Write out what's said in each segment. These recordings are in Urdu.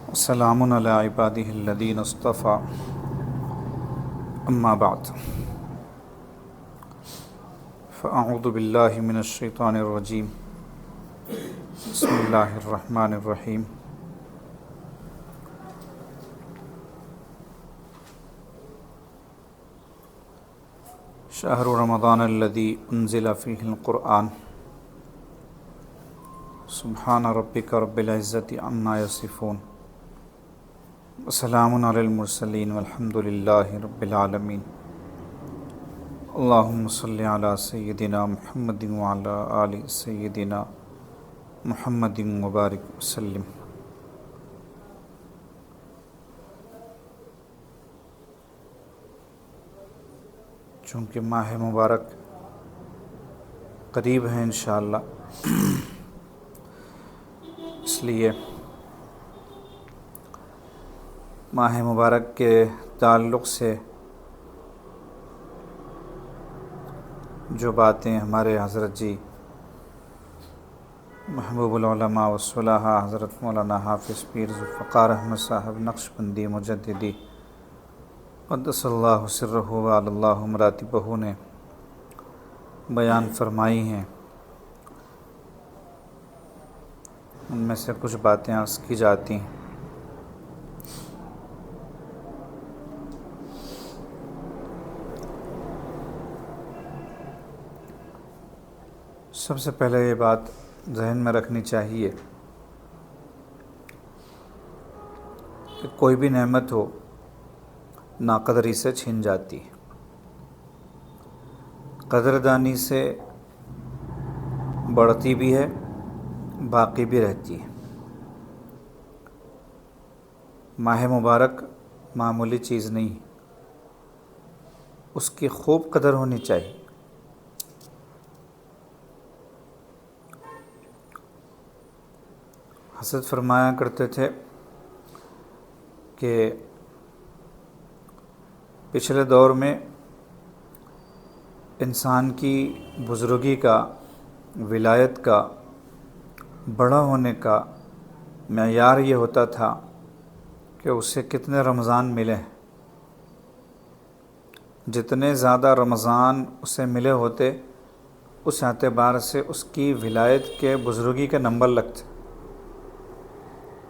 السلام علی عبادہ الذین اصطفیٰ اما بعد فاعوذ باللہ من الشیطان الرجیم بسم اللہ الرحمن الرحیم شہر رمضان الذی انزل فیہ القرآن سبحان ربک رب العزۃ عما یصفون وسلام علی المرسلین والحمد للہ رب العالمین اللہم صلی علی سیدنا محمد وعلی آل سیدنا محمد وبارک وسلم۔ چونکہ ماہ مبارک قریب ہے انشاءاللہ، اس لیے ماہ مبارک کے تعلق سے جو باتیں ہمارے حضرت جی محبوب العلماء والصلحاء حضرت مولانا حافظ پیر ذوالفقار احمد صاحب نقشبندی مجددی قدس اللہ سرہ وعلی اللہ مراتبہ نے بیان فرمائی ہیں، ان میں سے کچھ باتیں عرض کی جاتی ہیں۔ سب سے پہلے یہ بات ذہن میں رکھنی چاہیے کہ کوئی بھی نعمت ہو ناقدری سے چھن جاتی ہے، قدردانی سے بڑھتی بھی ہے، باقی بھی رہتی ہے۔ ماہ مبارک معمولی چیز نہیں، اس کی خوب قدر ہونی چاہیے۔ حضرت فرمایا کرتے تھے کہ پچھلے دور میں انسان کی بزرگی کا، ولایت کا، بڑا ہونے کا معیار یہ ہوتا تھا کہ اسے کتنے رمضان ملے، جتنے زیادہ رمضان اسے ملے ہوتے اس اعتبار سے اس کی ولایت کے بزرگی کے نمبر لگتے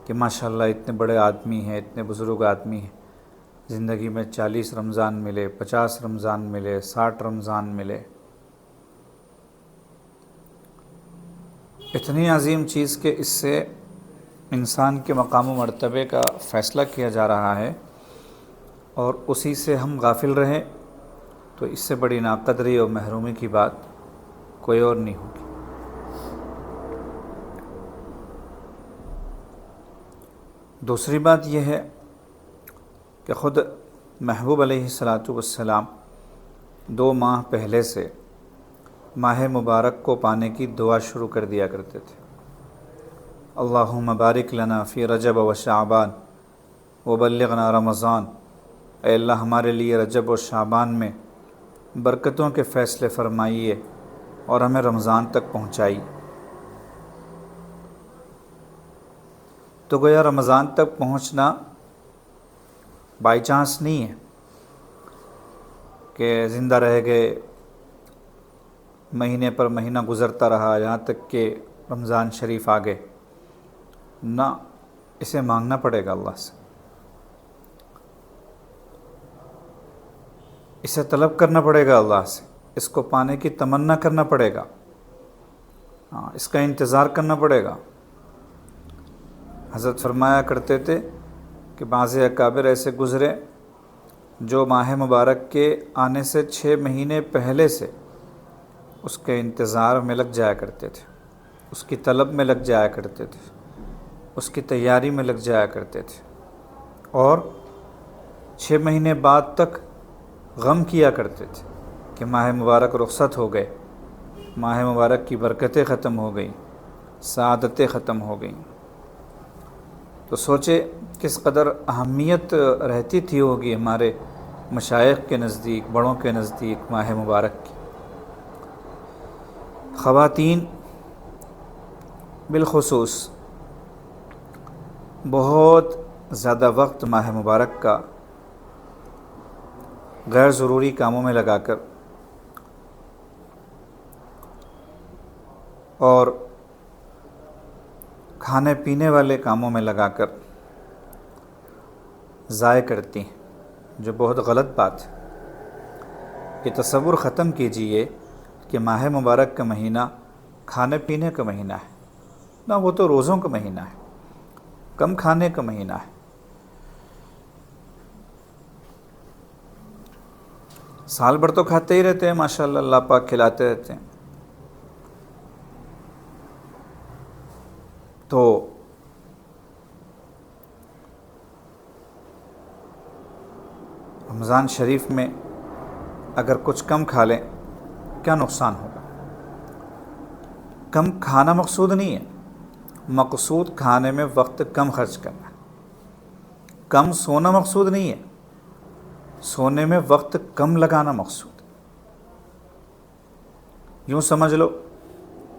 کہ ماشاءاللہ اتنے بڑے آدمی ہیں، اتنے بزرگ آدمی ہیں، زندگی میں 40 رمضان ملے، 50 رمضان ملے، 60 رمضان ملے۔ اتنی عظیم چیز کہ اس سے انسان کے مقام و مرتبے کا فیصلہ کیا جا رہا ہے، اور اسی سے ہم غافل رہیں تو اس سے بڑی ناقدری اور محرومی کی بات کوئی اور نہیں ہوگی۔ دوسری بات یہ ہے کہ خود محبوب علیہ الصلاۃ والسلام 2 ماہ پہلے سے ماہ مبارک کو پانے کی دعا شروع کر دیا کرتے تھے۔ اللہم بارک لنا فی رجب و شعبان وبلغنا رمضان، اے اللہ ہمارے لیے رجب و شعبان میں برکتوں کے فیصلے فرمائیے اور ہمیں رمضان تک پہنچائی۔ تو گویا رمضان تک پہنچنا بائی چانس نہیں ہے کہ زندہ رہ گئے، مہینے پر مہینہ گزرتا رہا یہاں تک کہ رمضان شریف آ گئے۔ نہ، اسے مانگنا پڑے گا اللہ سے، اسے طلب کرنا پڑے گا اللہ سے، اس کو پانے کی تمنا کرنا پڑے گا، اس کا انتظار کرنا پڑے گا۔ حضرت فرمایا کرتے تھے کہ بعض اکابر ایسے گزرے جو ماہ مبارک کے آنے سے 6 مہینے پہلے سے اس کے انتظار میں لگ جایا کرتے تھے، اس کی طلب میں لگ جایا کرتے تھے، اس کی تیاری میں لگ جایا کرتے تھے، اور 6 مہینے بعد تک غم کیا کرتے تھے کہ ماہ مبارک رخصت ہو گئے، ماہ مبارک کی برکتیں ختم ہو گئیں، سعادتیں ختم ہو گئیں۔ تو سوچے کس قدر اہمیت رہتی تھی ہوگی ہمارے مشائخ کے نزدیک، بڑوں کے نزدیک ماہ مبارک کی۔ خواتین بالخصوص بہت زیادہ وقت ماہ مبارک کا غیر ضروری کاموں میں لگا کر اور کھانے پینے والے کاموں میں لگا کر ضائع کرتی ہیں، جو بہت غلط بات ہے۔ یہ تصور ختم کیجئے کہ ماہ مبارک کا مہینہ کھانے پینے کا مہینہ ہے، نہ، وہ تو روزوں کا مہینہ ہے، کم کھانے کا مہینہ ہے۔ سال بھر تو کھاتے ہی رہتے ہیں، ماشاءاللہ، اللہ پاک کھلاتے رہتے ہیں۔ تو رمضان شریف میں اگر کچھ کم کھا لیں کیا نقصان ہوگا؟ کم کھانا مقصود نہیں ہے، مقصود کھانے میں وقت کم خرچ کرنا ہے۔ کم سونا مقصود نہیں ہے، سونے میں وقت کم لگانا مقصود ہے۔ یوں سمجھ لو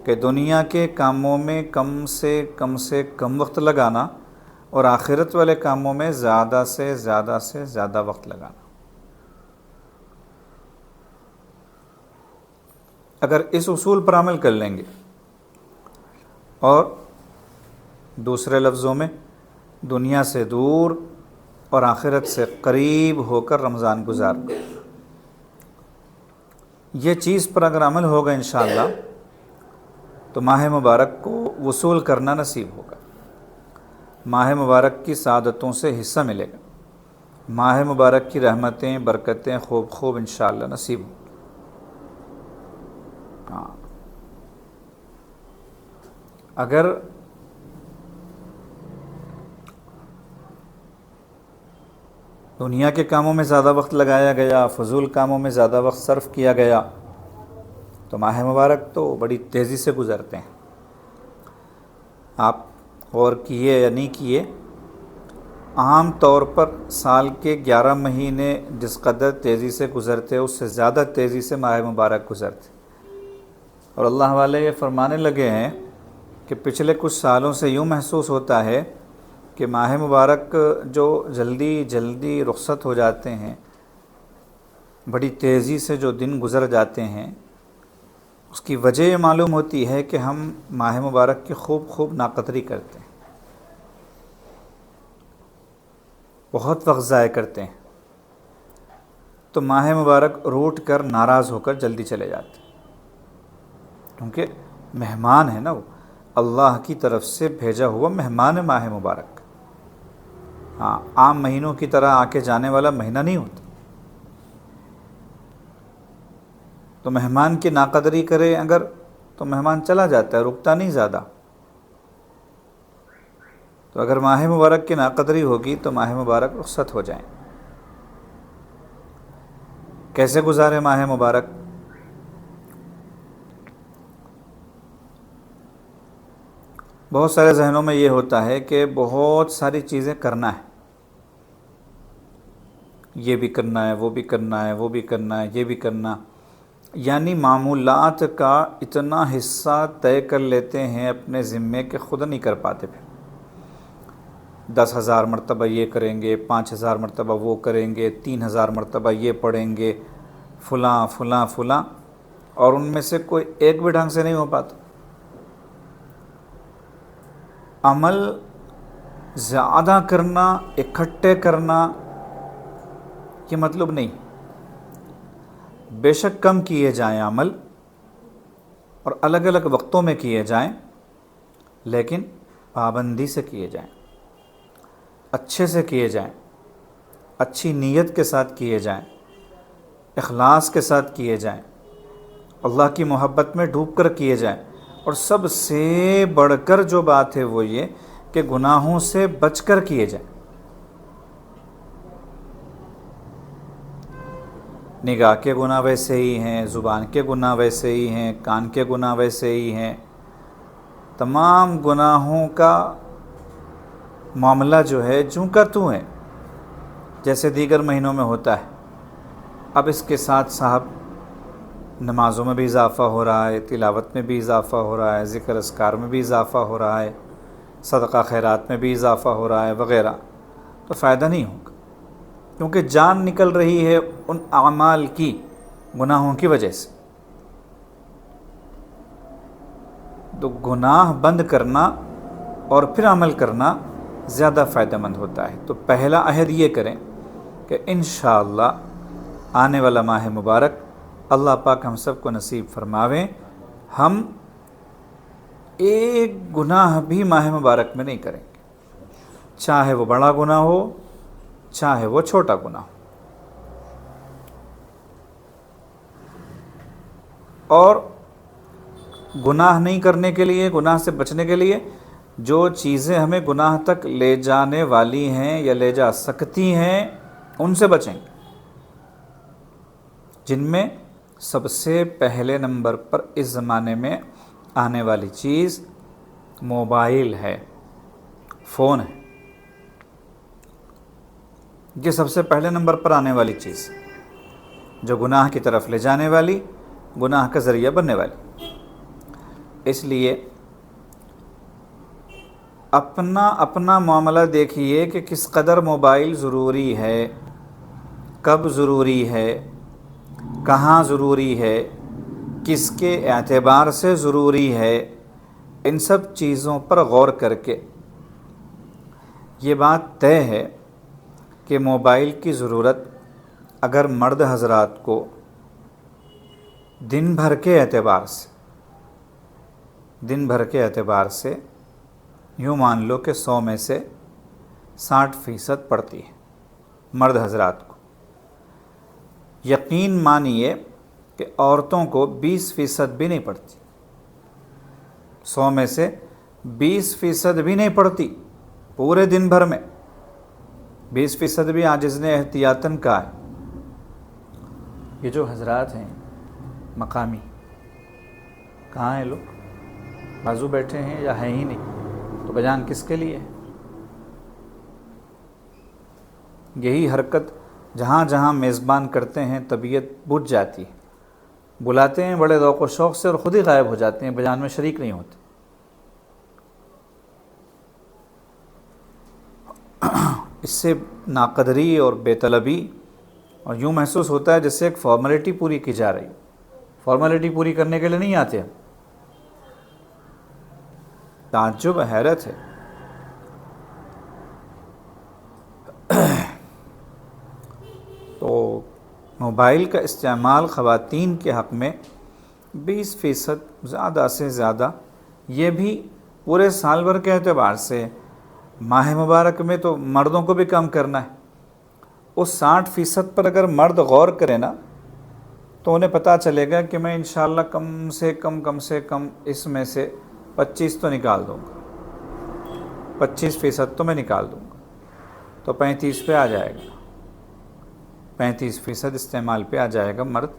کہ دنیا کے کاموں میں کم سے کم وقت لگانا اور آخرت والے کاموں میں زیادہ سے زیادہ وقت لگانا۔ اگر اس اصول پر عمل کر لیں گے اور دوسرے لفظوں میں دنیا سے دور اور آخرت سے قریب ہو کر رمضان گزار لیں، یہ چیز پر اگر عمل ہوگا انشاءاللہ تو ماہ مبارک کو وصول کرنا نصیب ہوگا، ماہ مبارک کی سعادتوں سے حصہ ملے گا، ماہ مبارک کی رحمتیں برکتیں خوب انشاءاللہ نصیب ہوں۔ اگر دنیا کے کاموں میں زیادہ وقت لگایا گیا، فضول کاموں میں زیادہ وقت صرف کیا گیا تو ماہ مبارک تو بڑی تیزی سے گزرتے ہیں۔ آپ غور کیے یا نہیں کیے، عام طور پر سال کے 11 مہینے جس قدر تیزی سے گزرتے اس سے زیادہ تیزی سے ماہ مبارک گزرتے، اور اللہ والے یہ فرمانے لگے ہیں کہ پچھلے کچھ سالوں سے یوں محسوس ہوتا ہے کہ ماہ مبارک جو جلدی رخصت ہو جاتے ہیں، بڑی تیزی سے جو دن گزر جاتے ہیں، اس کی وجہ یہ معلوم ہوتی ہے کہ ہم ماہ مبارک کی خوب ناقدری کرتے ہیں، بہت وقت ضائع کرتے ہیں، تو ماہ مبارک روٹ کر ناراض ہو کر جلدی چلے جاتے ہیں، کیونکہ مہمان ہے نا، وہ اللہ کی طرف سے بھیجا ہوا مہمان ہے ماہ مبارک۔ ہاں، عام مہینوں کی طرح آ کے جانے والا مہینہ نہیں ہوتا، تو مہمان کی ناقدری کرے اگر تو مہمان چلا جاتا ہے، رکتا نہیں زیادہ۔ تو اگر ماہ مبارک کی ناقدری ہوگی تو ماہ مبارک رخصت ہو جائیں۔ کیسے گزارے ماہ مبارک؟ بہت سارے ذہنوں میں یہ ہوتا ہے کہ بہت ساری چیزیں کرنا ہے، یہ بھی کرنا ہے، وہ بھی کرنا ہے، وہ بھی کرنا ہے، یہ بھی کرنا، یعنی معمولات کا اتنا حصہ طے کر لیتے ہیں اپنے ذمے کہ خود نہیں کر پاتے، پھر 10,000 مرتبہ یہ کریں گے، 5,000 مرتبہ وہ کریں گے، 3,000 مرتبہ یہ پڑھیں گے، فلاں، اور ان میں سے کوئی ایک بھی ڈھنگ سے نہیں ہو پاتا۔ عمل زیادہ کرنا، اکٹھے کرنا، یہ مطلب نہیں، بے شک کم کیے جائیں عمل اور الگ الگ وقتوں میں کیے جائیں، لیکن پابندی سے کیے جائیں، اچھے سے کیے جائیں، اچھی نیت کے ساتھ کیے جائیں، اخلاص کے ساتھ کیے جائیں، اللہ کی محبت میں ڈوب کر کیے جائیں، اور سب سے بڑھ کر جو بات ہے وہ یہ کہ گناہوں سے بچ کر کیے جائیں۔ نگاہ کے گناہ ویسے ہی ہیں، زبان کے گناہ ویسے ہی ہیں، کان کے گناہ ویسے ہی ہیں، تمام گناہوں کا معاملہ جو ہے جوں کا توں ہے، جیسے دیگر مہینوں میں ہوتا ہے۔ اب اس کے ساتھ صاحب نمازوں میں بھی اضافہ ہو رہا ہے، تلاوت میں بھی اضافہ ہو رہا ہے، ذکر اذکار میں بھی اضافہ ہو رہا ہے، صدقہ خیرات میں بھی اضافہ ہو رہا ہے وغیرہ، تو فائدہ نہیں ہوگا، کیونکہ جان نکل رہی ہے ان اعمال کی گناہوں کی وجہ سے۔ تو گناہ بند کرنا اور پھر عمل کرنا زیادہ فائدہ مند ہوتا ہے۔ تو پہلا عہد یہ کریں کہ انشاءاللہ آنے والا ماہ مبارک اللہ پاک ہم سب کو نصیب فرماویں، ہم ایک گناہ بھی ماہ مبارک میں نہیں کریں گے، چاہے وہ بڑا گناہ ہو چاہے وہ چھوٹا گناہ ہو۔ اور گناہ نہیں کرنے کے لیے، گناہ سے بچنے کے لیے جو چیزیں ہمیں گناہ تک لے جانے والی ہیں یا لے جا سکتی ہیں ان سے بچیں، جن میں سب سے پہلے نمبر پر اس زمانے میں آنے والی چیز موبائل ہے، فون ہے۔ یہ سب سے پہلے نمبر پر آنے والی چیز جو گناہ کی طرف لے جانے والی، گناہ کا ذریعہ بننے والی۔ اس لیے اپنا معاملہ دیکھیے کہ کس قدر موبائل ضروری ہے، کب ضروری ہے، کہاں ضروری ہے، کس کے اعتبار سے ضروری ہے۔ ان سب چیزوں پر غور کر کے یہ بات طے ہے کہ موبائل کی ضرورت اگر مرد حضرات کو دن بھر کے اعتبار سے یوں مان لو کہ 100 میں سے 60% پڑتی ہے مرد حضرات کو، یقین مانیے کہ عورتوں کو 20% بھی نہیں پڑتی، 100 میں سے 20% بھی نہیں پڑتی پورے دن بھر میں، 20% بھی عاجز نے احتیاطاً کہا ہے۔ یہ جو حضرات ہیں مقامی، کہاں ہیں لوگ؟ بازو بیٹھے ہیں یا ہیں ہی نہیں؟ تو بجان کس کے لیے؟ یہی حرکت جہاں جہاں میزبان کرتے ہیں طبیعت بجھ جاتی ہے، بلاتے ہیں بڑے ذوق و شوق سے اور خود ہی غائب ہو جاتے ہیں، بجان میں شریک نہیں ہوتے۔ اس سے ناقدری اور بے طلبی، اور یوں محسوس ہوتا ہے جیسے ایک فارمیلٹی پوری کی جا رہی ہے۔ فارمیلٹی پوری کرنے کے لیے نہیں آتے ہم۔ تعجب حیرت ہے۔ تو موبائل کا استعمال خواتین کے حق میں 20% زیادہ سے زیادہ، یہ بھی پورے سال بھر کے اعتبار سے، ماہ مبارک میں تو مردوں کو بھی کم کرنا ہے۔ اس 60% پر اگر مرد غور کرے نا تو انہیں پتہ چلے گا کہ میں انشاءاللہ کم سے کم اس میں سے 25 تو نکال دوں گا، 25% تو میں نکال دوں گا، تو 35 پہ آ جائے گا، 35% استعمال پہ آ جائے گا مرد،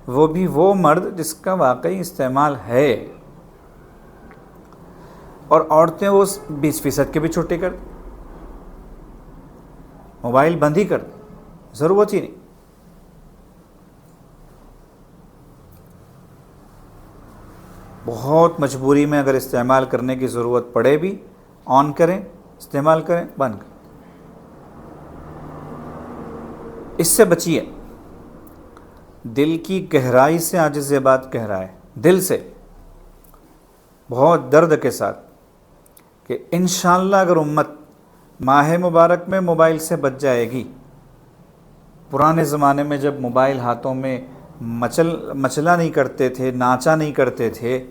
وہ بھی وہ مرد جس کا واقعی استعمال ہے۔ اور عورتیں وہ 20% کی بھی چھٹی کر دیں، موبائل بند ہی کر دیں، ضرورت ہی نہیں۔ بہت مجبوری میں اگر استعمال کرنے کی ضرورت پڑے بھی، آن کریں، استعمال کریں، بند کریں۔ اس سے بچیے۔ دل کی گہرائی سے عاجز یہ بات کہہ رہا ہے، دل سے، بہت درد کے ساتھ، کہ انشاءاللہ اگر امت ماہ مبارک میں موبائل سے بچ جائے گی۔ پرانے زمانے میں جب موبائل ہاتھوں میں مچلا نہیں کرتے تھے، ناچا نہیں کرتے تھے،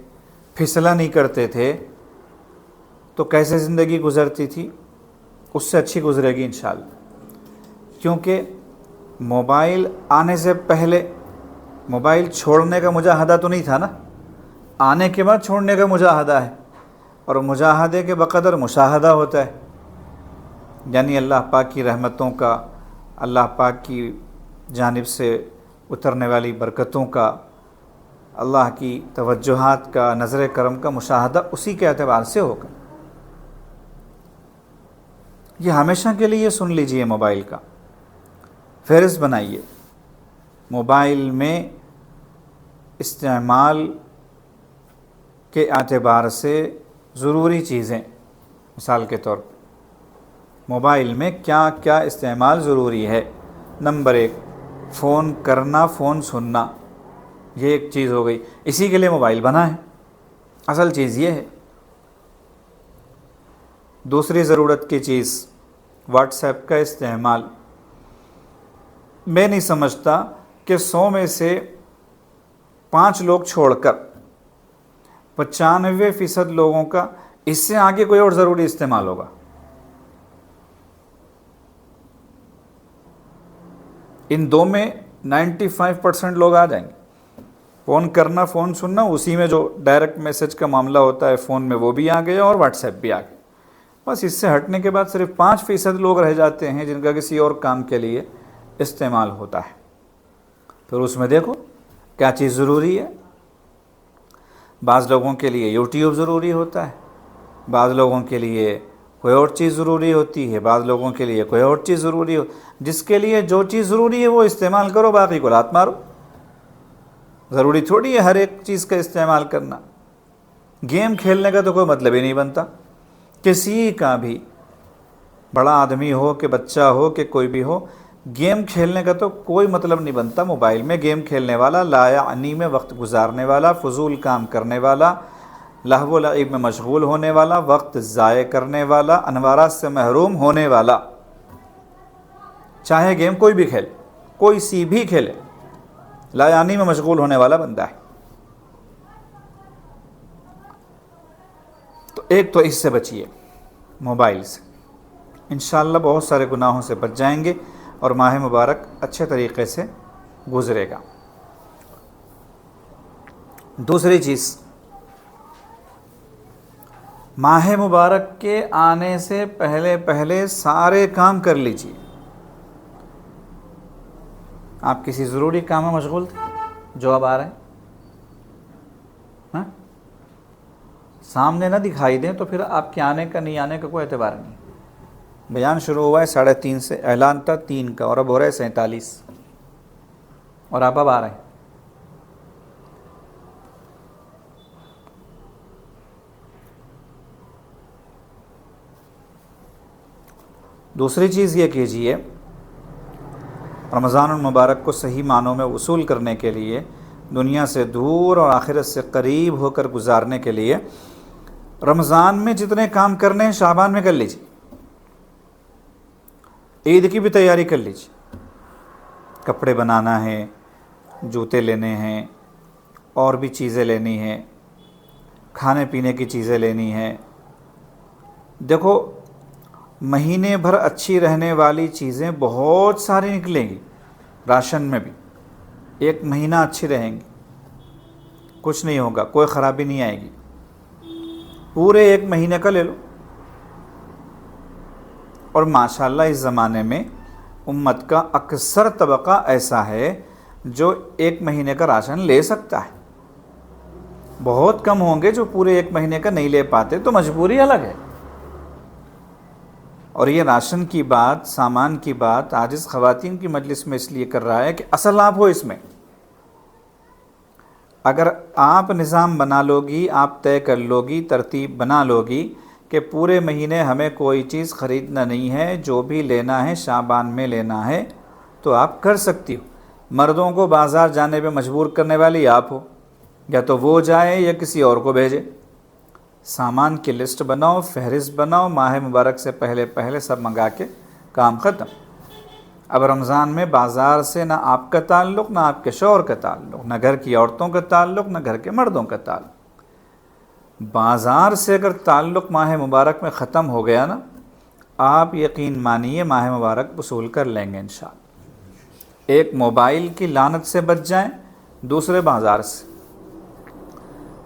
پھسلا نہیں کرتے تھے، تو کیسے زندگی گزرتی تھی؟ اس سے اچھی گزرے گی انشاءاللہ۔ کیونکہ موبائل آنے سے پہلے موبائل چھوڑنے کا مجاہدہ تو نہیں تھا نا، آنے کے بعد چھوڑنے کا مجاہدہ ہے، اور مجاہدے کے بقدر مشاہدہ ہوتا ہے، یعنی اللہ پاک کی رحمتوں کا، اللہ پاک کی جانب سے اترنے والی برکتوں کا، اللہ کی توجہات کا، نظر کرم کا مشاہدہ اسی کے اعتبار سے ہوگا۔ یہ ہمیشہ کے لیے سن لیجئے، موبائل کا فہرست بنائیے، موبائل میں استعمال کے اعتبار سے ضروری چیزیں مثال کے طور پر موبائل میں کیا کیا استعمال ضروری ہے؟ نمبر 1 فون کرنا، فون سننا، یہ ایک چیز ہو گئی، اسی کے لیے موبائل بنا ہے، اصل چیز یہ ہے۔ دوسری ضرورت کی چیز واٹس ایپ کا استعمال۔ میں نہیں سمجھتا کہ 100 میں سے 5 لوگ چھوڑ کر 95% لوگوں کا اس سے آگے کوئی اور ضروری استعمال ہوگا۔ ان 2 میں 95% لوگ آ جائیں گے۔ فون کرنا، فون سننا، اسی میں جو ڈائریکٹ میسج کا معاملہ ہوتا ہے فون میں وہ بھی آ گیا اور واٹس ایپ بھی آ گیا۔ بس اس سے ہٹنے کے بعد صرف 5% لوگ رہ جاتے ہیں جن کا کسی اور کام کے لیے استعمال ہوتا ہے۔ پھر اس میں دیکھو کیا چیز ضروری ہے۔ بعض لوگوں کے لیے یوٹیوب ضروری ہوتا ہے، بعض لوگوں کے لیے کوئی اور چیز ضروری ہوتی ہے، بعض لوگوں کے لیے کوئی اور چیز ضروری ہو۔ جس کے لیے جو چیز ضروری ہے وہ استعمال کرو، باقی کو لات مارو۔ ضروری تھوڑی ہے ہر ایک چیز کا استعمال کرنا۔ گیم کھیلنے کا تو کوئی مطلب ہی نہیں بنتا، کسی کا بھی، بڑا آدمی ہو کہ بچہ ہو کہ کوئی بھی ہو، گیم کھیلنے کا تو کوئی مطلب نہیں بنتا۔ موبائل میں گیم کھیلنے والا، لا یعنی میں وقت گزارنے والا، فضول کام کرنے والا، لہو و لعب میں مشغول ہونے والا، وقت ضائع کرنے والا، انوارات سے محروم ہونے والا، چاہے گیم کوئی بھی کھیلے، کوئی سی بھی کھیلے، لا یعنی میں مشغول ہونے والا بندہ ہے۔ تو ایک تو اس سے بچیے، موبائل سے، انشاءاللہ بہت سارے گناہوں سے بچ جائیں گے اور ماہ مبارک اچھے طریقے سے گزرے گا۔ دوسری چیز، ماہ مبارک کے آنے سے پہلے پہلے سارے کام کر لیجیے۔ آپ کسی ضروری کام میں مشغول تھے جو اب آ رہے ہیں، سامنے نہ دکھائی دیں تو پھر آپ کے آنے کا نہیں آنے کا کوئی اعتبار نہیں۔ بیان شروع ہوا ہے 3:30 سے، اعلان تھا 3 کا اور اب ہو رہا ہے 47 اور آپ اب آ رہے ہیں۔ دوسری چیز یہ کیجئے، رمضان المبارک کو صحیح معنوں میں وصول کرنے کے لیے، دنیا سے دور اور آخرت سے قریب ہو کر گزارنے کے لیے، رمضان میں جتنے کام کرنے ہیں شعبان میں کر لیجیے۔ عید کی بھی تیاری کر لیجیے، کپڑے بنانا ہے، جوتے لینے ہیں، اور بھی چیزیں لینی ہیں، کھانے پینے کی چیزیں لینی ہیں۔ دیکھو مہینے بھر اچھی رہنے والی چیزیں بہت ساری نکلیں گی، راشن میں بھی 1 مہینہ اچھی رہیں گی، کچھ نہیں ہوگا، کوئی خرابی نہیں آئے گی، پورے 1 مہینے کا لے لو۔ اور ماشاءاللہ اس زمانے میں امت کا اکثر طبقہ ایسا ہے جو 1 مہینے کا راشن لے سکتا ہے۔ بہت کم ہوں گے جو پورے 1 مہینے کا نہیں لے پاتے، تو مجبوری الگ ہے۔ اور یہ راشن کی بات، سامان کی بات عاجز خواتین کی مجلس میں اس لیے کر رہا ہے کہ اصل آپ ہو اس میں۔ اگر آپ نظام بنا لوگی، آپ طے کر لوگی، ترتیب بنا لوگی کہ پورے مہینے ہمیں کوئی چیز خریدنا نہیں ہے، جو بھی لینا ہے شعبان میں لینا ہے، تو آپ کر سکتی ہو۔ مردوں کو بازار جانے پہ مجبور کرنے والی آپ ہو، یا تو وہ جائے یا کسی اور کو بھیجے۔ سامان کی لسٹ بناؤ، فہرست بناؤ، ماہ مبارک سے پہلے پہلے سب منگا کے کام ختم۔ اب رمضان میں بازار سے نہ آپ کا تعلق، نہ آپ کے شوہر کا تعلق، نہ گھر کی عورتوں کا تعلق، نہ گھر کے مردوں کا تعلق۔ بازار سے اگر تعلق ماہ مبارک میں ختم ہو گیا نا، آپ یقین مانیے ماہ مبارک وصول کر لیں گے انشاءاللہ۔ ایک موبائل کی لعنت سے بچ جائیں، دوسرے بازار سے۔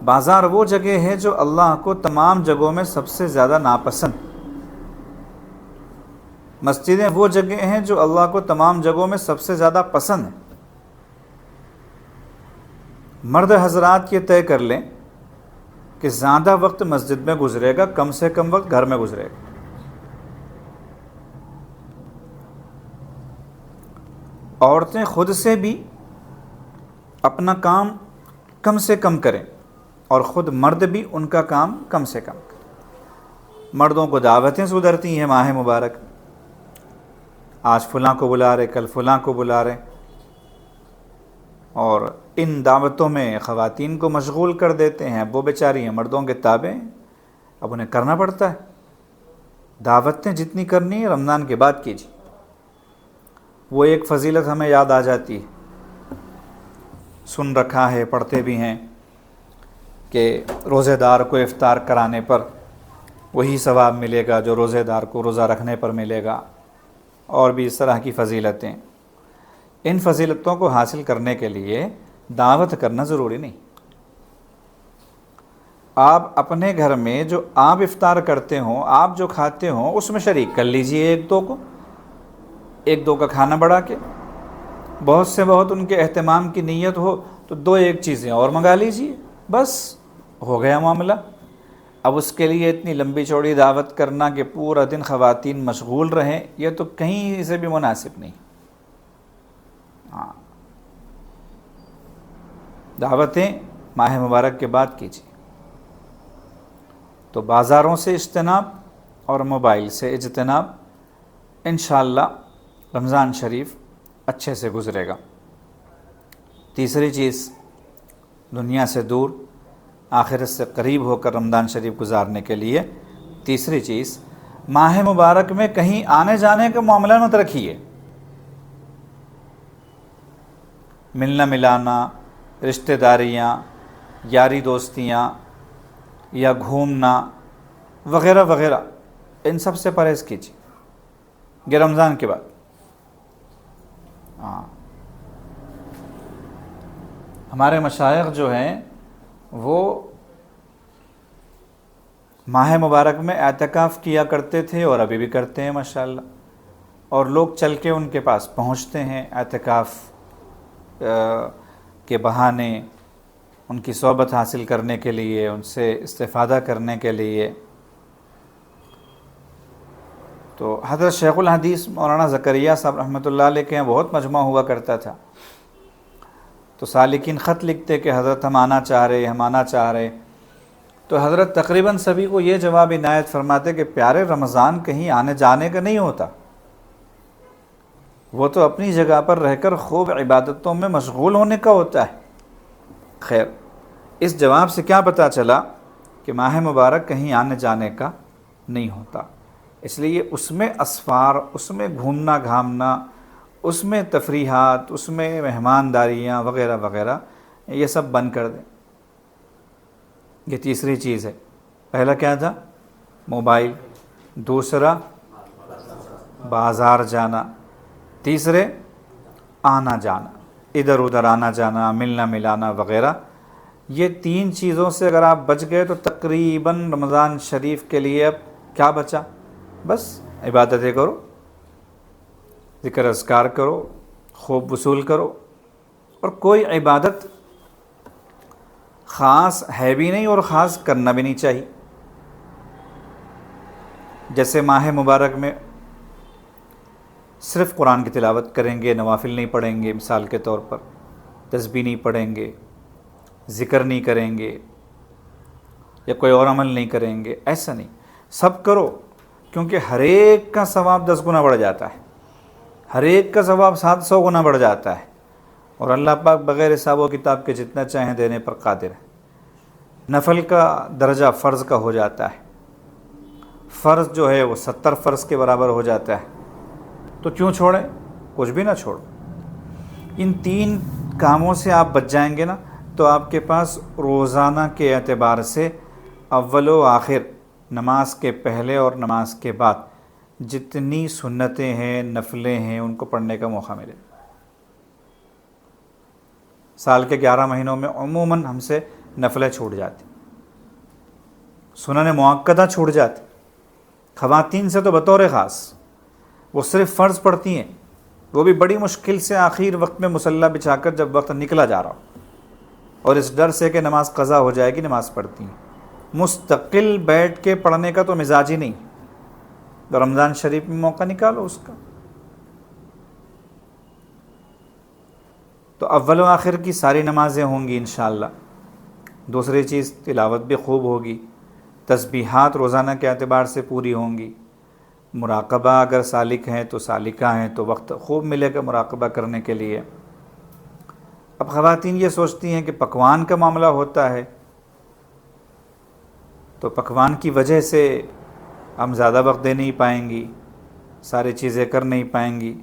بازار وہ جگہ ہے جو اللہ کو تمام جگہوں میں سب سے زیادہ ناپسند۔ مسجدیں وہ جگہ ہیں جو اللہ کو تمام جگہوں میں سب سے زیادہ پسند ہیں۔ مرد حضرات یہ طے کر لیں کہ زیادہ وقت مسجد میں گزرے گا، کم سے کم وقت گھر میں گزرے گا۔ عورتیں خود سے بھی اپنا کام کم سے کم کریں اور خود مرد بھی ان کا کام کم سے کم کریں۔ مردوں کو دعوتیں سدھرتی ہیں ماہ مبارک، آج فلاں کو بلا رہے، کل فلاں کو بلا رہے، اور ان دعوتوں میں خواتین کو مشغول کر دیتے ہیں۔ وہ بیچاری ہیں مردوں کے تابع، اب انہیں کرنا پڑتا ہے۔ دعوتیں جتنی کرنی ہے رمضان کے بعد کیجیے۔ وہ ایک فضیلت ہمیں یاد آ جاتی ہے، سن رکھا ہے، پڑھتے بھی ہیں کہ روزے دار کو افطار کرانے پر وہی ثواب ملے گا جو روزے دار کو روزہ رکھنے پر ملے گا، اور بھی اس طرح کی فضیلتیں۔ ان فضیلتوں کو حاصل کرنے کے لیے دعوت کرنا ضروری نہیں۔ آپ اپنے گھر میں جو آپ افطار کرتے ہوں، آپ جو کھاتے ہوں، اس میں شریک کر لیجئے ایک دو کا کھانا بڑھا کے۔ بہت سے بہت ان کے اہتمام کی نیت ہو تو 2 چیزیں اور منگا لیجئے، بس ہو گیا معاملہ۔ اب اس کے لیے اتنی لمبی چوڑی دعوت کرنا کہ پورا دن خواتین مشغول رہیں، یہ تو کہیں سے بھی مناسب نہیں۔ دعوتیں ماہ مبارک کے بعد کیجیے۔ تو بازاروں سے اجتناب اور موبائل سے اجتناب، انشاءاللہ رمضان شریف اچھے سے گزرے گا۔ تیسری چیز، دنیا سے دور آخرت سے قریب ہو کر رمضان شریف گزارنے کے لیے تیسری چیز، ماہ مبارک میں کہیں آنے جانے کا معاملہ مت رکھیے۔ ملنا ملانا، رشتہ داریاں، یاری دوستیاں یا گھومنا وغیرہ وغیرہ، ان سب سے پرہیز کیجیے یہ رمضان کے بعد۔ ہمارے مشائخ جو ہیں وہ ماہ مبارک میں اعتکاف کیا کرتے تھے اور ابھی بھی کرتے ہیں ماشاءاللہ، اور لوگ چل کے ان کے پاس پہنچتے ہیں اعتکاف کے بہانے، ان کی صحبت حاصل کرنے کے لیے، ان سے استفادہ کرنے کے لیے۔ تو حضرت شیخ الحدیث مولانا زکریا صاحب رحمۃ اللہ علیہ کے یہاں بہت مجمع ہوا کرتا تھا، تو سالکین خط لکھتے کہ حضرت ہم آنا چاہ رہے، تو حضرت تقریباً سبھی کو یہ جواب عنایت فرماتے کہ پیارے رمضان کہیں آنے جانے کا نہیں ہوتا، وہ تو اپنی جگہ پر رہ کر خوب عبادتوں میں مشغول ہونے کا ہوتا ہے۔ خیر، اس جواب سے کیا پتہ چلا کہ ماہ مبارک کہیں آنے جانے کا نہیں ہوتا، اس لیے اس میں اسفار، اس میں گھومنا گھامنا، اس میں تفریحات، اس میں مہمانداریاں وغیرہ وغیرہ، یہ سب بند کر دیں۔ یہ تیسری چیز ہے۔ پہلا کیا تھا؟ موبائل، دوسرا بازار جانا، تیسرے آنا جانا، ادھر ادھر آنا جانا، ملنا ملانا وغیرہ۔ یہ 3 چیزوں سے اگر آپ بچ گئے تو تقریباً رمضان شریف کے لیے اب کیا بچا؟ بس عبادتیں کرو، ذکر اذکار کرو، خوب وصول کرو، اور کوئی عبادت خاص ہے بھی نہیں اور خاص کرنا بھی نہیں چاہیے۔ جیسے ماہ مبارک میں صرف قرآن کی تلاوت کریں گے، نوافل نہیں پڑھیں گے، مثال کے طور پر تسبیح نہیں پڑھیں گے، ذکر نہیں کریں گے، یا کوئی اور عمل نہیں کریں گے، ایسا نہیں، سب کرو، کیونکہ ہر ایک کا ثواب 10 گنا بڑھ جاتا ہے، ہر ایک کا ثواب 700 گنا بڑھ جاتا ہے، اور اللہ پاک بغیر حساب و کتاب کے جتنا چاہیں دینے پر قادر ہے۔ نفل کا درجہ فرض کا ہو جاتا ہے، فرض جو ہے وہ 70 فرض کے برابر ہو جاتا ہے، تو کیوں چھوڑیں؟ کچھ بھی نہ چھوڑو۔ ان 3 کاموں سے آپ بچ جائیں گے نا، تو آپ کے پاس روزانہ کے اعتبار سے اول و آخر، نماز کے پہلے اور نماز کے بعد جتنی سنتیں ہیں، نفلیں ہیں، ان کو پڑھنے کا موقع ملے۔ سال کے 11 مہینوں میں عموماً ہم سے نفلیں چھوٹ جاتی، سنن مؤکدہ چھوٹ جاتی۔ خواتین سے تو بطور خاص وہ صرف فرض پڑھتی ہیں، وہ بھی بڑی مشکل سے آخر وقت میں مصلی بچھا کر، جب وقت نکلا جا رہا ہو اور اس ڈر سے کہ نماز قضا ہو جائے گی، نماز پڑھتی ہیں۔ مستقل بیٹھ کے پڑھنے کا تو مزاج ہی نہیں، تو رمضان شریف میں موقع نکالو اس کا۔ تو اول و آخر کی ساری نمازیں ہوں گی انشاءاللہ۔ دوسری چیز، تلاوت بھی خوب ہوگی، تسبیحات روزانہ کے اعتبار سے پوری ہوں گی، مراقبہ اگر سالک ہیں تو سالکہ ہیں تو وقت خوب ملے گا مراقبہ کرنے کے لیے۔ اب خواتین یہ سوچتی ہیں کہ پکوان کا معاملہ ہوتا ہے تو پکوان کی وجہ سے ہم زیادہ وقت دے نہیں پائیں گی، ساری چیزیں کر نہیں پائیں گی،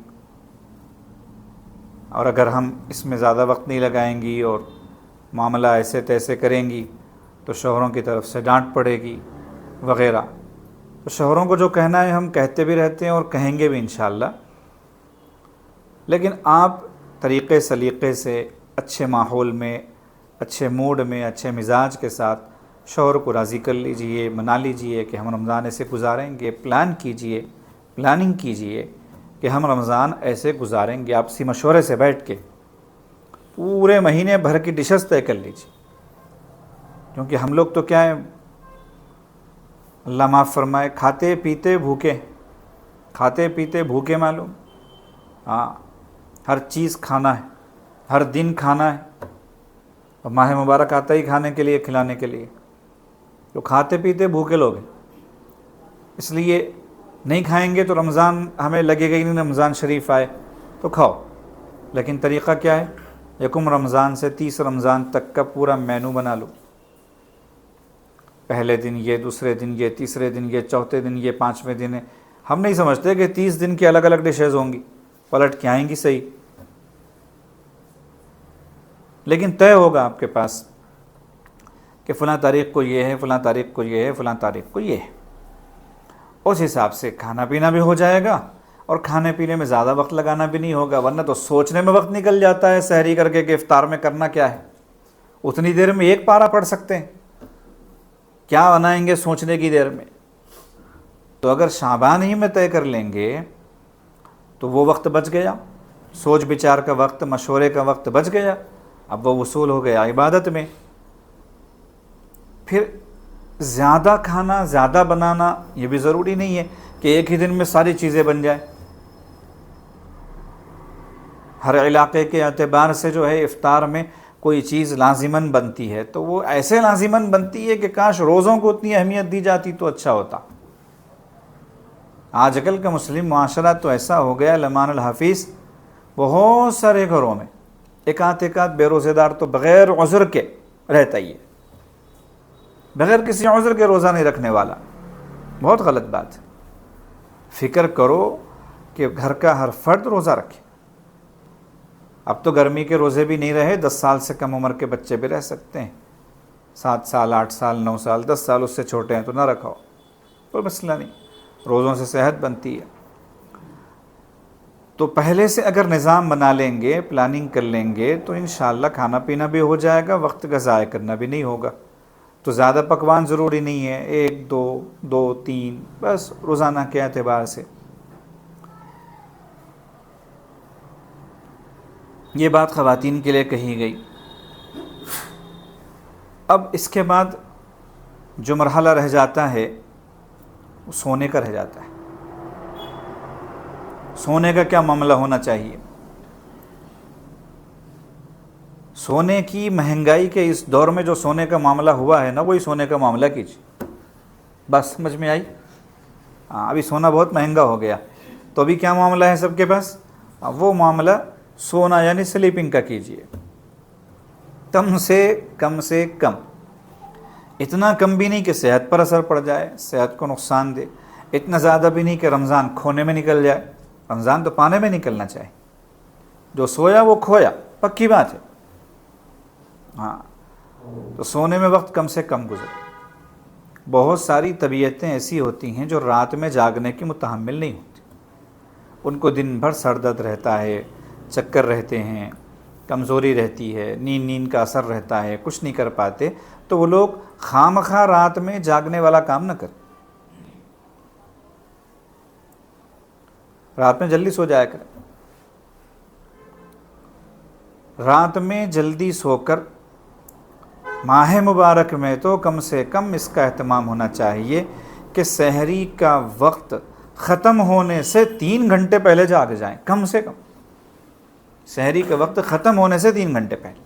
اور اگر ہم اس میں زیادہ وقت نہیں لگائیں گی اور معاملہ ایسے تیسے کریں گی تو شوہروں کی طرف سے ڈانٹ پڑے گی وغیرہ۔ تو شوہروں کو جو کہنا ہے ہم کہتے بھی رہتے ہیں اور کہیں گے بھی انشاءاللہ، لیکن آپ طریقے سلیقے سے اچھے ماحول میں، اچھے موڈ میں، اچھے مزاج کے ساتھ شوہر کو راضی کر لیجئے، منا لیجئے کہ ہم رمضان ایسے گزاریں گے، پلاننگ کیجئے کہ ہم رمضان ایسے گزاریں گے، آپسی مشورے سے بیٹھ کے پورے مہینے بھر کی ڈشز طے کر لیجئے، کیونکہ ہم لوگ تو کیا ہے، اللہ معاف فرمائے، کھاتے پیتے بھوکے معلوم۔ ہاں، ہر چیز کھانا ہے، ہر دن کھانا ہے، اور ماہ مبارک آتا ہی کھانے کے لیے، کھلانے کے لیے، تو کھاتے پیتے بھوکے لوگ ہیں۔ اس لیے نہیں کھائیں گے تو رمضان ہمیں لگے گا ہی نہیں، رمضان شریف آئے تو کھاؤ، لیکن طریقہ کیا ہے، یکم رمضان سے 30 رمضان تک کا پورا مینو بنا لو، پہلے دن یہ، دوسرے دن یہ، تیسرے دن یہ، چوتھے دن یہ، پانچویں دن ہے۔ ہم نہیں سمجھتے کہ 30 دن کی الگ الگ ڈشز ہوں گی، پلٹ کے آئیں گی صحیح، لیکن طے ہوگا آپ کے پاس کہ فلاں تاریخ کو یہ ہے، فلاں تاریخ کو یہ ہے، فلاں تاریخ کو یہ ہے۔ اس حساب سے کھانا پینا بھی ہو جائے گا، اور کھانے پینے میں زیادہ وقت لگانا بھی نہیں ہوگا، ورنہ تو سوچنے میں وقت نکل جاتا ہے سحری کر کے کہ افطار میں کرنا کیا ہے۔ اتنی دیر میں ایک پارہ پڑھ سکتے ہیں، کیا بنائیں گے سوچنے کی دیر میں۔ تو اگر شعبان ہی میں طے کر لیں گے تو وہ وقت بچ گیا، سوچ بچار کا وقت، مشورے کا وقت بچ گیا، اب وہ وصول ہو گیا عبادت میں۔ پھر زیادہ کھانا، زیادہ بنانا یہ بھی ضروری نہیں ہے کہ ایک ہی دن میں ساری چیزیں بن جائیں۔ ہر علاقے کے اعتبار سے جو ہے افطار میں کوئی چیز لازماً بنتی ہے تو وہ ایسے لازماً بنتی ہے کہ کاش روزوں کو اتنی اہمیت دی جاتی تو اچھا ہوتا۔ آج کل کا مسلم معاشرہ تو ایسا ہو گیا لمان الحفیظ، بہت سارے گھروں میں ایک آدھ بے روزے دار تو بغیر عذر کے رہتا ہی ہے، بغیر کسی عذر کے روزہ نہیں رکھنے والا۔ بہت غلط بات ہے۔ فکر کرو کہ گھر کا ہر فرد روزہ رکھے۔ اب تو گرمی کے روزے بھی نہیں رہے، 10 سال سے کم عمر کے بچے بھی رہ سکتے ہیں، 7 سال، 8 سال، 9 سال، 10 سال اس سے چھوٹے ہیں تو نہ رکھاؤ، کوئی مسئلہ نہیں، روزوں سے صحت بنتی ہے۔ تو پہلے سے اگر نظام بنا لیں گے، پلاننگ کر لیں گے تو انشاءاللہ کھانا پینا بھی ہو جائے گا، وقت کا ضائع کرنا بھی نہیں ہوگا۔ تو زیادہ پکوان ضروری نہیں ہے، 1 2 3 بس روزانہ کے اعتبار سے۔ یہ بات خواتین کے لیے کہی گئی۔ اب اس کے بعد جو مرحلہ رہ جاتا ہے وہ سونے کا رہ جاتا ہے۔ سونے کا کیا معاملہ ہونا چاہیے؟ سونے کی مہنگائی کے اس دور میں جو سونے کا معاملہ ہوا ہے نا، وہی سونے کا معاملہ کیجیے۔ بس سمجھ میں آئی؟ ابھی سونا بہت مہنگا ہو گیا تو ابھی کیا معاملہ ہے سب کے پاس؟ وہ معاملہ سونا یعنی سلیپنگ کا کیجیے، کم سے کم، اتنا کم بھی نہیں کہ صحت پر اثر پڑ جائے، صحت کو نقصان دے، اتنا زیادہ بھی نہیں کہ رمضان کھونے میں نکل جائے۔ رمضان تو پانے میں نکلنا چاہیے، جو سویا وہ کھویا، پکی بات ہے۔ تو سونے میں وقت کم سے کم گزرے۔ بہت ساری طبیعتیں ایسی ہوتی ہیں جو رات میں جاگنے کی متحمل نہیں ہوتی، ان کو دن بھر سر درد رہتا ہے، چکر رہتے ہیں، کمزوری رہتی ہے، نیند کا اثر رہتا ہے، کچھ نہیں کر پاتے، تو وہ لوگ خواہ رات میں جاگنے والا کام نہ کریں، رات میں جلدی سو جایا کریں۔ رات میں جلدی سو کر ماہ مبارک میں تو کم سے کم اس کا اہتمام ہونا چاہیے کہ سحری کا وقت ختم ہونے سے 3 گھنٹے پہلے جاگ جائیں، کم سے کم سحری کا وقت ختم ہونے سے 3 گھنٹے پہلے۔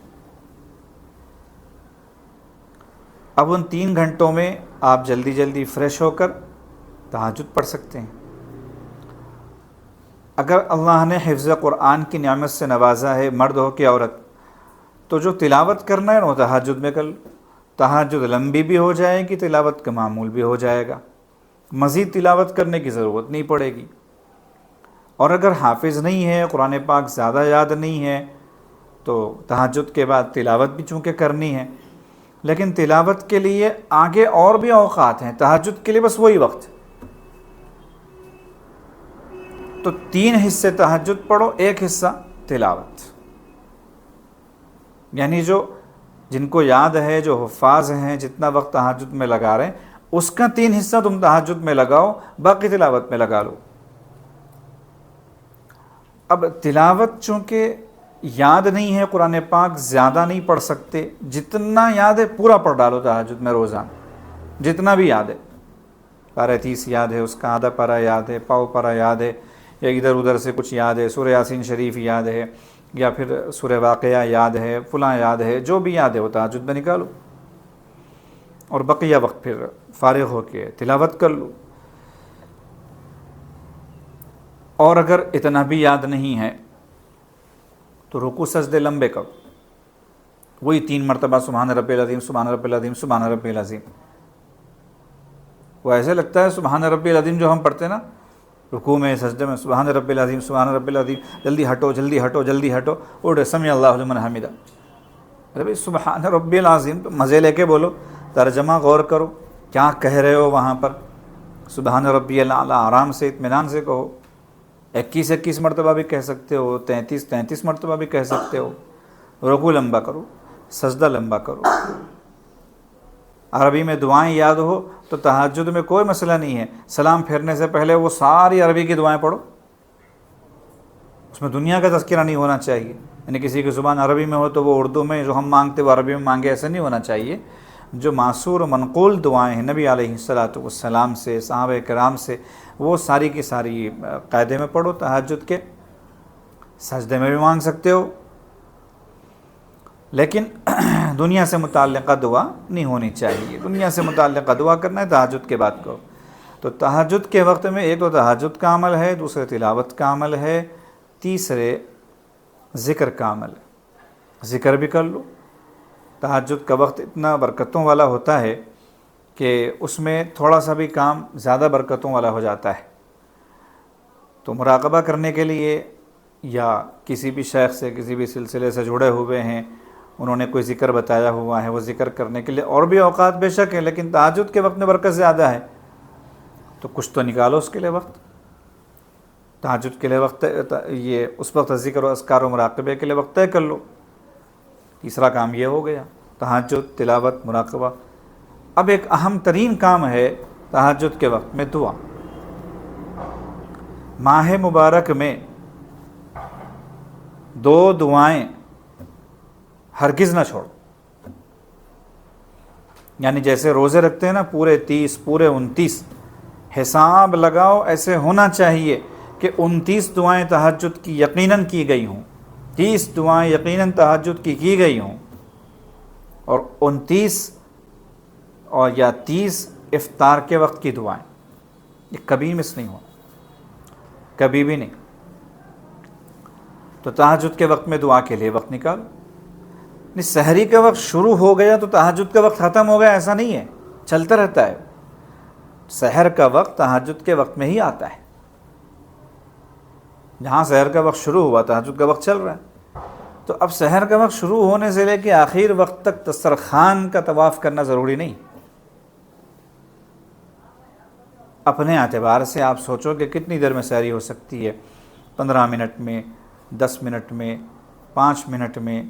اب ان 3 گھنٹوں میں آپ جلدی جلدی فریش ہو کر تہجد پڑھ سکتے ہیں۔ اگر اللہ نے حفظ قرآن کی نعمت سے نوازا ہے، مرد ہو کہ عورت، تو جو تلاوت کرنا ہے وہ تہجد میں کر لو۔ تہجد لمبی بھی ہو جائے گی، تلاوت کا معمول بھی ہو جائے گا، مزید تلاوت کرنے کی ضرورت نہیں پڑے گی۔ اور اگر حافظ نہیں ہے، قرآن پاک زیادہ یاد نہیں ہے، تو تہجد کے بعد تلاوت بھی چونکہ کرنی ہے، لیکن تلاوت کے لیے آگے اور بھی اوقات ہیں، تہجد کے لیے بس وہی وقت۔ تو 3 حصے تہجد پڑھو، 1 حصہ تلاوت، یعنی جن کو یاد ہے، جو حفاظ ہیں، جتنا وقت تہجد میں لگا رہے ہیں اس کا 3 حصہ تم تہجد میں لگاؤ، باقی تلاوت میں لگا لو۔ اب تلاوت چونکہ یاد نہیں ہے، قرآن پاک زیادہ نہیں پڑھ سکتے، جتنا یاد ہے پورا پڑھ ڈالو تہجد میں روزانہ، جتنا بھی یاد ہے۔ پارہ 30 یاد ہے، اس کا آدھا پارہ یاد ہے، پاؤ پارہ یاد ہے، یا ادھر ادھر سے کچھ یاد ہے، سورہ یاسین شریف یاد ہے، یا پھر سورہ واقعہ یاد ہے، فلاں یاد ہے، جو بھی یاد ہے وہ تہجد میں نکالو، اور بقیہ وقت پھر فارغ ہو کے تلاوت کر لو۔ اور اگر اتنا بھی یاد نہیں ہے تو رکوع سجدے لمبے کرو، وہی 3 مرتبہ سبحان ربی العظیم، سبحان ربی العظیم، سبحان ربی العظیم۔ وہ ایسے لگتا ہے سبحان ربی العظیم جو ہم پڑھتے ہیں نا رکوع میں، سجدے میں، سبحان ربی العظیم، سبحان ربی العظیم، جلدی ہٹو جلدی ہٹو جلدی ہٹو، اٹھے سمع اللہ لمن حمدہ۔ ارے بھائی سبحان ربی العظیم تو مزے لے کے بولو، ترجمہ غور کرو کیا کہہ رہے ہو وہاں پر۔ سبحان ربی الاعلیٰ آرام سے اطمینان سے کہو، 21 مرتبہ بھی کہہ سکتے ہو، 33 مرتبہ بھی کہہ سکتے ہو۔ رکوع لمبا کرو، سجدہ لمبا کرو۔ عربی میں دعائیں یاد ہو تو تہجد میں کوئی مسئلہ نہیں ہے، سلام پھیرنے سے پہلے وہ ساری عربی کی دعائیں پڑھو، اس میں دنیا کا تذکرہ نہیں ہونا چاہیے، یعنی کسی کی زبان عربی میں ہو تو وہ اردو میں جو ہم مانگتے وہ عربی میں مانگے، ایسا نہیں ہونا چاہیے۔ جو معصور و منقول دعائیں ہیں نبی علیہ السلام سے، صحابہ کرام سے، وہ ساری کی ساری قاعدے میں پڑھو۔ تہجد کے سجدے میں بھی مانگ سکتے ہو، لیکن دنیا سے متعلقہ دعا نہیں ہونی چاہیے، دنیا سے متعلقہ دعا کرنا ہے تہجد کے بعد کرو۔ تو تہجد کے وقت میں ایک تو تہجد کا عمل ہے، دوسرے تلاوت کا عمل ہے، تیسرے ذکر کا عمل ہے، ذکر بھی کر لو۔ تہجد کا وقت اتنا برکتوں والا ہوتا ہے کہ اس میں تھوڑا سا بھی کام زیادہ برکتوں والا ہو جاتا ہے۔ تو مراقبہ کرنے کے لیے، یا کسی بھی شیخ سے، کسی بھی سلسلے سے جڑے ہوئے ہیں، انہوں نے کوئی ذکر بتایا ہوا ہے، وہ ذکر کرنے کے لیے اور بھی اوقات بے شک ہے، لیکن تہجد کے وقت میں برکت زیادہ ہے، تو کچھ تو نکالو اس کے لیے وقت۔ تہجد کے لیے وقت، یہ اس وقت ذکر و اذکار و مراقبے کے لیے وقت طے کر لو۔ تیسرا کام یہ ہو گیا، تہجد، تلاوت، مراقبہ۔ اب ایک اہم ترین کام ہے تہجد کے وقت میں دعا۔ ماہ مبارک میں 2 دعائیں ہرگز نہ چھوڑو، یعنی جیسے روزے رکھتے ہیں نا پورے 30، پورے 29، حساب لگاؤ، ایسے ہونا چاہیے کہ 29 دعائیں تہجد کی یقیناً کی گئی ہوں، 30 دعائیں یقیناً تہجد کی گئی ہوں، اور 29 اور یا 30 افطار کے وقت کی دعائیں، یہ کبھی مس نہیں ہونا، کبھی بھی نہیں۔ تو تہجد کے وقت میں دعا کے لیے وقت نکالو۔ سحری کا وقت شروع ہو گیا تو تہجد کا وقت ختم ہو گیا، ایسا نہیں ہے، چلتا رہتا ہے۔ سحر کا وقت تہجد کے وقت میں ہی آتا ہے، جہاں سحر کا وقت شروع ہوا تہجد کا وقت چل رہا ہے۔ تو اب سحر کا وقت شروع ہونے سے لے کے آخر وقت تک دسترخوان کا طواف کرنا ضروری نہیں۔ اپنے اعتبار سے آپ سوچو کہ کتنی دیر میں سحری ہو سکتی ہے، 15 منٹ میں، 10 منٹ میں، 5 منٹ میں۔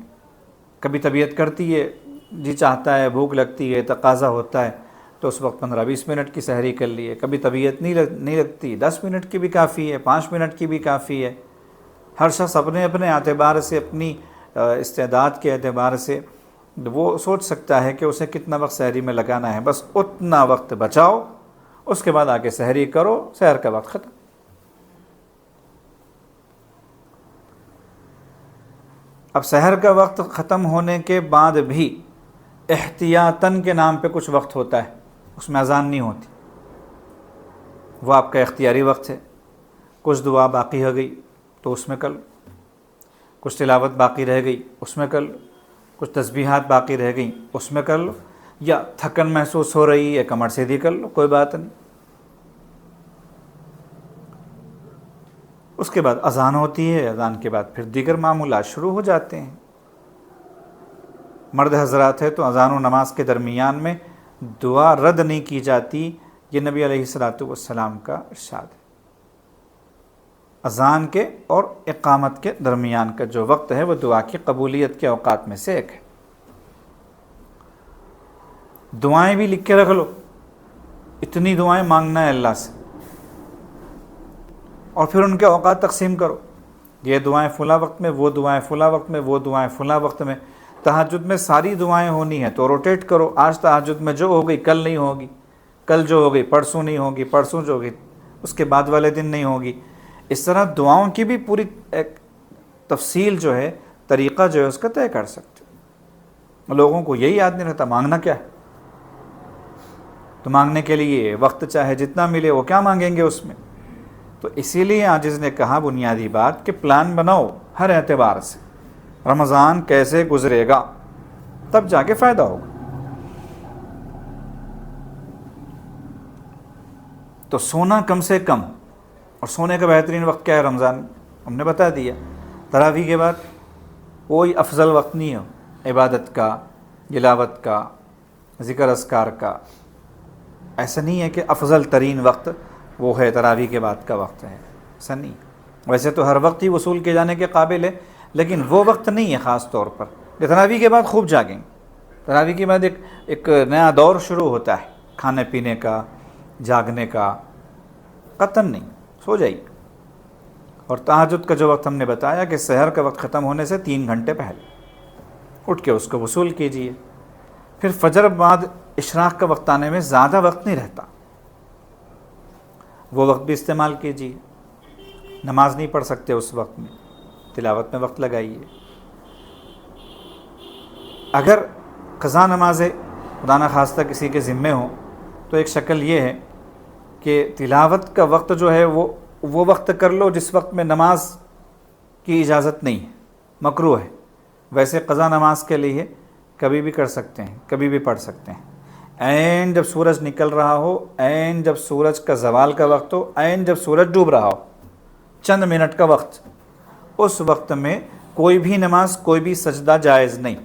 کبھی طبیعت کرتی ہے، جی چاہتا ہے، بھوک لگتی ہے، تقاضا ہوتا ہے، تو اس وقت 15-20 منٹ کی سحری کر لیے۔ کبھی طبیعت نہیں لگتی، 10 منٹ کی بھی کافی ہے، 5 منٹ کی بھی کافی ہے۔ ہر شخص اپنے اپنے اعتبار سے، اپنی استعداد کے اعتبار سے وہ سوچ سکتا ہے کہ اسے کتنا وقت سحری میں لگانا ہے، بس اتنا وقت بچاؤ، اس کے بعد آ کے سحری کرو، سحر کا وقت ختم۔ اب سحر کا وقت ختم ہونے کے بعد بھی احتیاطاً کے نام پہ کچھ وقت ہوتا ہے، اس میں اذان نہیں ہوتی، وہ آپ کا اختیاری وقت ہے۔ کچھ دعا باقی ہو گئی تو اس میں کر لو، کچھ تلاوت باقی رہ گئی اس میں کر لو، کچھ تسبیحات باقی رہ گئیں اس میں کر لو، یا تھکن محسوس ہو رہی ہے کمر سیدھی کر لو، کوئی بات نہیں۔ اس کے بعد اذان ہوتی ہے، اذان کے بعد پھر دیگر معمولات شروع ہو جاتے ہیں۔ مرد حضرات ہے تو اذان و نماز کے درمیان میں دعا رد نہیں کی جاتی، یہ نبی علیہ الصلاۃ والسلام کا ارشاد ہے۔ اذان کے اور اقامت کے درمیان کا جو وقت ہے وہ دعا کی قبولیت کے اوقات میں سے ایک ہے۔ دعائیں بھی لکھ کے رکھ لو، اتنی دعائیں مانگنا ہے اللہ سے، اور پھر ان کے اوقات تقسیم کرو، یہ دعائیں فلاں وقت میں، وہ دعائیں فلاں وقت میں، وہ دعائیں فلاں وقت میں۔ تہجد میں ساری دعائیں ہونی ہیں تو روٹیٹ کرو، آج تہجد میں جو ہو گئی کل نہیں ہوگی، کل جو ہو گئی پرسوں نہیں ہوگی، پرسوں جو ہوگی اس کے بعد والے دن نہیں ہوگی۔ اس طرح دعاؤں کی بھی پوری ایک تفصیل جو ہے، طریقہ جو ہے اس کا طے کر سکتے ہو۔ لوگوں کو یہی یاد نہیں رہتا مانگنا کیا ہے، تو مانگنے کے لیے وقت چاہے جتنا ملے وہ کیا مانگیں گے اس میں۔ تو اسی لیے عاجز نے کہا بنیادی بات کہ پلان بناؤ ہر اعتبار سے، رمضان کیسے گزرے گا، تب جا کے فائدہ ہوگا۔ تو سونا کم سے کم، اور سونے کا بہترین وقت کیا ہے رمضان، ہم نے بتا دیا۔ تراویح کے بعد کوئی افضل وقت نہیں ہو عبادت کا، تلاوت کا، ذکر اذکار کا، ایسا نہیں ہے کہ افضل ترین وقت وہ ہے تراویح کے بعد کا وقت ہے، ایسا نہیں۔ ویسے تو ہر وقت ہی وصول کیے جانے کے قابل ہے، لیکن وہ وقت نہیں ہے خاص طور پر کہ تراویح کے بعد خوب جاگیں۔ تراویح کے بعد ایک نیا دور شروع ہوتا ہے کھانے پینے کا، جاگنے کا، قطعاً نہیں، سو جائیے۔ اور تہجد کا جو وقت ہم نے بتایا کہ سحر کا وقت ختم ہونے سے 3 گھنٹے پہلے اٹھ کے اس کو وصول کیجیے۔ پھر فجر بعد اشراق کا وقت آنے میں زیادہ وقت نہیں رہتا، وہ وقت بھی استعمال کیجیے۔ نماز نہیں پڑھ سکتے اس وقت میں، تلاوت میں وقت لگائیے۔ اگر قضا نمازیں خدا نخواستہ کسی کے ذمے ہوں تو ایک شکل یہ ہے کہ تلاوت کا وقت جو ہے وہ وقت کر لو جس وقت میں نماز کی اجازت نہیں ہے، مکروہ ہے۔ ویسے قضا نماز کے لیے کبھی بھی کر سکتے ہیں، کبھی بھی پڑھ سکتے ہیں۔ عین جب سورج نکل رہا ہو، عین جب سورج کا زوال کا وقت ہو، عین جب سورج ڈوب رہا ہو، چند منٹ کا وقت، اس وقت میں کوئی بھی نماز، کوئی بھی سجدہ جائز نہیں۔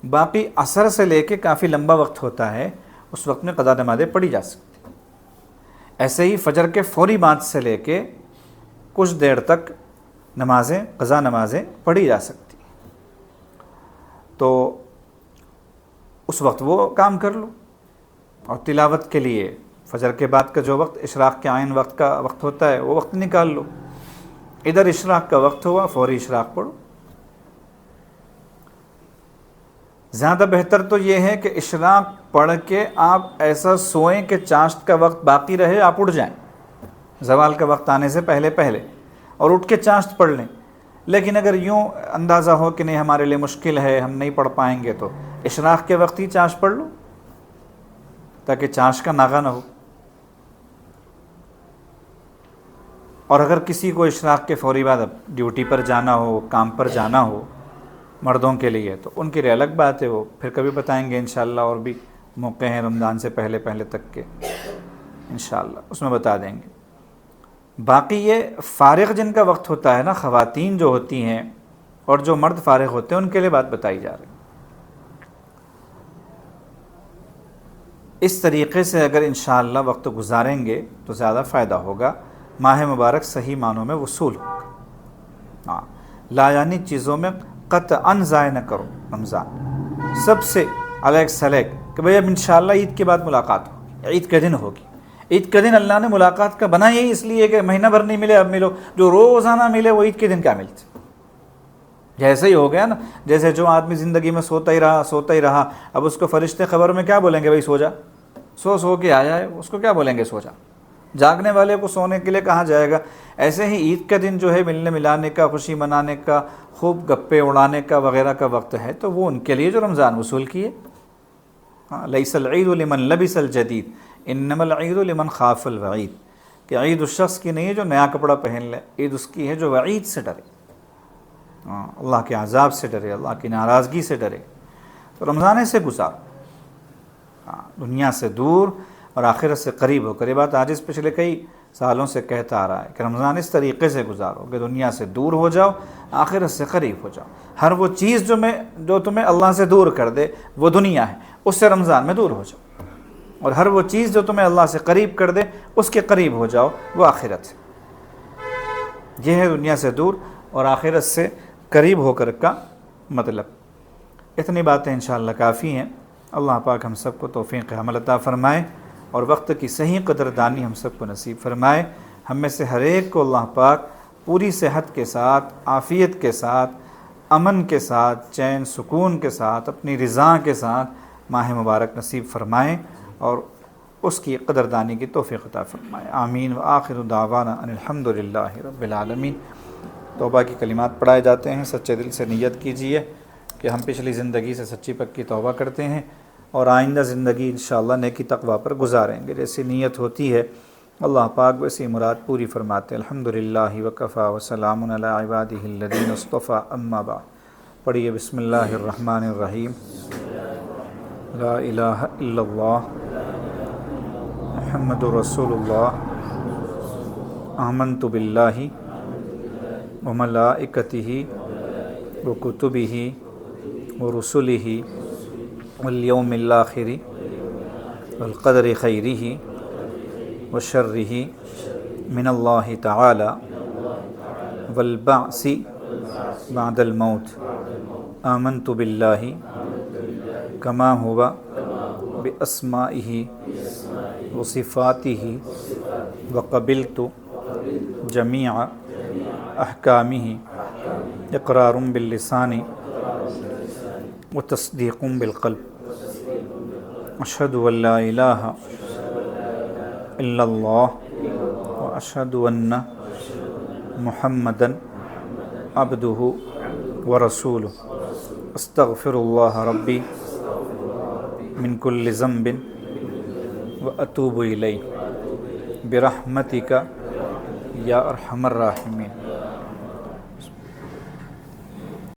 باقی عصر سے لے کے کافی لمبا وقت ہوتا ہے، اس وقت میں قضا نمازیں پڑھی جا سکتی۔ ایسے ہی فجر کے فوری بعد سے لے کے کچھ دیر تک نمازیں، قضا نمازیں پڑھی جا سکتی، تو اس وقت وہ کام کر لو۔ اور تلاوت کے لیے فجر کے بعد کا جو وقت اشراق کے عین وقت کا وقت ہوتا ہے وہ وقت نکال لو۔ ادھر اشراق کا وقت ہوا، فوری اشراق پڑھو۔ زیادہ بہتر تو یہ ہے کہ اشراق پڑھ کے آپ ایسا سوئیں کہ چاشت کا وقت باقی رہے، آپ اٹھ جائیں زوال کا وقت آنے سے پہلے اور اٹھ کے چاشت پڑھ لیں۔ لیکن اگر یوں اندازہ ہو کہ نہیں ہمارے لیے مشکل ہے، ہم نہیں پڑھ پائیں گے، تو اشراق کے وقت ہی چاشت پڑھ لو تاکہ چاشت کا ناغہ نہ ہو۔ اور اگر کسی کو اشراق کے فوری بعد ڈیوٹی پر جانا ہو، کام پر جانا ہو مردوں کے لیے، تو ان کے لیے الگ بات ہے، وہ پھر کبھی بتائیں گے انشاءاللہ، اور بھی موقع ہیں رمضان سے پہلے تک کے انشاءاللہ اس میں بتا دیں گے۔ باقی یہ فارغ جن کا وقت ہوتا ہے نا، خواتین جو ہوتی ہیں اور جو مرد فارغ ہوتے ہیں، ان کے لیے بات بتائی جا رہی ہے۔ اس طریقے سے اگر انشاءاللہ وقت گزاریں گے تو زیادہ فائدہ ہوگا، ماہ مبارک صحیح معنوں میں وصول ہوگا۔ لا یعنی چیزوں میں قطعاً ضائع نہ کرو رمضان، سب سے علیک سلیک کہ بھئی اب انشاءاللہ عید کے بعد ملاقات ہوگی، عید کے دن ہوگی۔ عید کے دن اللہ نے ملاقات کا بنا یہی اس لیے کہ مہینہ بھر نہیں ملے اب ملو، جو روزانہ ملے وہ عید کے دن کیا ملتے۔ جیسے ہی ہو گیا نا، جیسے جو آدمی زندگی میں سوتا ہی رہا، اب اس کو فرشتے خبر میں کیا بولیں گے، بھئی سو جا، سو کے آیا ہے، اس کو کیا بولیں گے، سو جا۔ جاگنے والے کو سونے کے لیے کہا جائے گا۔ ایسے ہی عید کا دن جو ہے ملنے ملانے کا، خوشی منانے کا، خوب گپے اڑانے کا وغیرہ کا وقت ہے، تو وہ ان کے لیے جو رمضان وصول کیے۔ لیس العید لمن لبس الجدید، انما العید لمن خاف الوعید، کہ عید اس شخص کی نہیں ہے جو نیا کپڑا پہن لے، عید اس کی ہے جو وعید سے ڈرے، اللہ کے عذاب سے ڈرے، اللہ کی ناراضگی سے ڈرے۔ تو رمضان سے گزارو، دنیا سے دور اور آخرت سے قریب ہو کر۔ یہ بات آج پچھلے کئی سالوں سے کہتا آ رہا ہے کہ رمضان اس طریقے سے گزارو کہ دنیا سے دور ہو جاؤ، آخرت سے قریب ہو جاؤ۔ ہر وہ چیز جو تمہیں اللہ سے دور کر دے وہ دنیا ہے، اس سے رمضان میں دور ہو جاؤ، اور ہر وہ چیز جو تمہیں اللہ سے قریب کر دے اس کے قریب ہو جاؤ، وہ آخرت ہے۔ یہ ہے دنیا سے دور اور آخرت سے قریب ہو کر کا مطلب۔ اتنی باتیں انشاءاللہ کافی ہیں۔ اللہ پاک ہم سب کو توفیق عمل عطا فرمائے اور وقت کی صحیح قدردانی ہم سب کو نصیب فرمائے۔ ہم میں سے ہر ایک کو اللہ پاک پوری صحت کے ساتھ، عافیت کے ساتھ، امن کے ساتھ، چین سکون کے ساتھ، اپنی رضا کے ساتھ ماہ مبارک نصیب فرمائے اور اس کی قدردانی کی توفیق عطا فرمائے۔ آمین۔ وآخر دعوانا ان الحمدللہ رب العالمین۔ توبہ کی کلمات پڑھائے جاتے ہیں، سچے دل سے نیت کیجئے کہ ہم پچھلی زندگی سے سچی پکی توبہ کرتے ہیں اور آئندہ زندگی انشاءاللہ نیکی تقویٰ پر گزاریں گے۔ جیسی نیت ہوتی ہے اللہ پاک ویسی مراد پوری فرماتے۔ الحمدللہ وکفیٰ وسلام علی عبادہ الذین اصطفیٰ، اما بعد۔ پڑھیے بسم اللہ الرحمن الرحیم۔ لا الہ الا اللہ محمد رسول اللہ، آمنت باللہ وملائکتہ وکتبہ ورسلہ والیوم الآخر والقدر خیرہ وشرہ من اللہ تعالی والبعث بعد الموت، آمنت باللہ کما ہوا باسمائہ وصفاتہ وقبلت جمیع احکامہ، اقرار باللسان وتصدیق بالقلب، اشہد ان لا الہ الا اللہ واشہد ان محمدا عبدہ ورسولہ، استغفر اللہ ربی من کل ذنب واتوب الیہ برحمتک یا ارحم الراحمین۔